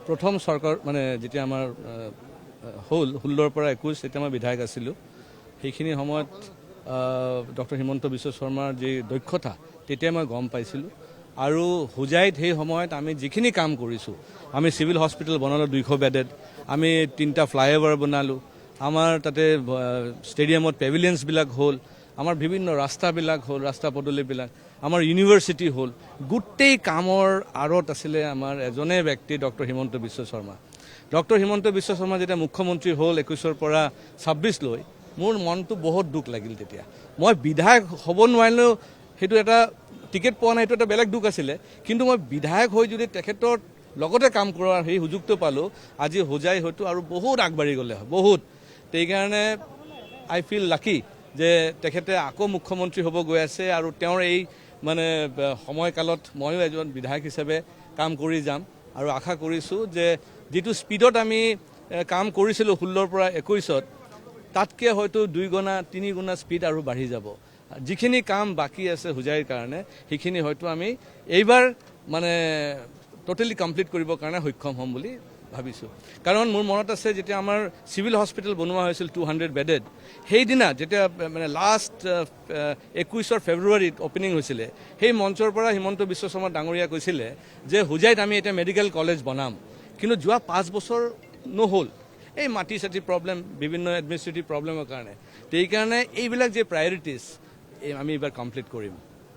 প্ৰথম চৰকাৰ মানে যেতিয়া আমাৰ হ'ল 16ৰ পৰা 21 তেতিয়া মই বিধায়ক আছিলোঁ সেইখিনি সময়ত ডক্টৰ হিমন্ত বিশ্ব শৰ্মাৰ যি দক্ষতা তেতিয়া মই গম পাইছিলোঁ আৰু হোজাইত সেই সময়ত আমি যিখিনি কাম কৰিছোঁ আমি চিভিল হস্পিটেল বনালোঁ 200 বেডেড আমি 3টা ফ্লাইঅভাৰ বনালোঁ আমাৰ তাতে ষ্টেডিয়ামত পেভিলিয়নছবিলাক হ'ল আমাৰ বিভিন্ন ৰাস্তাবিলাক হ'ল ৰাস্তা পদূলিবিলাক আমাৰ ইউনিভাৰ্চিটি হ'ল গোটেই কামৰ আঁৰত আছিলে আমাৰ এজনে ব্যক্তি ডক্টৰ হিমন্ত বিশ্ব শৰ্মা ডক্টৰ হিমন্ত বিশ্ব শৰ্মা যেতিয়া মুখ্যমন্ত্ৰী হ'ল 21ৰ পৰা 26 লৈ মোৰ মনটো বহুত দুখ লাগিল তেতিয়া মই বিধায়ক হ'ব নোৱাৰিলেও সেইটো এটা টিকেট পোৱা নাই এইটো এটা বেলেগ দুখ আছিলে কিন্তু মই বিধায়ক হৈ যদি তেখেতৰ লগতে কাম কৰাৰ সেই সুযোগটো পালোঁ আজি হোজাই হয়তো আৰু বহুত আগবাঢ়ি গ'লে হয় বহুত সেইকাৰণে আই ফিল লাকি যে তেখেতে আকৌ মুখ্যমন্ত্ৰী হ'ব গৈ আছে আৰু তেওঁৰ এই মানে সময়কালত ময়ো এজন বিধায়ক হিচাপে কাম কৰি যাম আৰু আশা কৰিছোঁ যে যিটো স্পীডত আমি কাম কৰিছিলোঁ 16ৰ পৰা 21ত তাতকৈ হয়তো 2 গুণা 3 গুণা স্পীড আৰু বাঢ়ি যাব যিখিনি কাম বাকী আছে হোজাইৰ কাৰণে সেইখিনি হয়তো আমি এইবাৰ মানে টোটেলি কমপ্লিট কৰিবৰ কাৰণে সক্ষম হ'ম বুলি ভাবিছোঁ কাৰণ মোৰ মনত আছে যেতিয়া আমাৰ চিভিল হস্পিটেল বনোৱা হৈছিল 200 বেডেড সেইদিনা যেতিয়া মানে লাষ্ট 21 ফেব্ৰুৱাৰীত অপেনিং হৈছিলে সেই মঞ্চৰ পৰা হিমন্ত বিশ্ব শৰ্মা ডাঙৰীয়া কৈছিলে যে হোজাইত আমি এতিয়া মেডিকেল কলেজ বনাম কিন্তু যোৱা 5 বছৰ নহ'ল এই মাটি চাটি প্ৰব্লেম বিভিন্ন এডমিনিষ্ট্ৰেটিভ প্ৰব্লেমৰ কাৰণে সেইকাৰণে এইবিলাক যে প্ৰায়ৰিটিজ আমি এইবাৰ কমপ্লিট কৰিম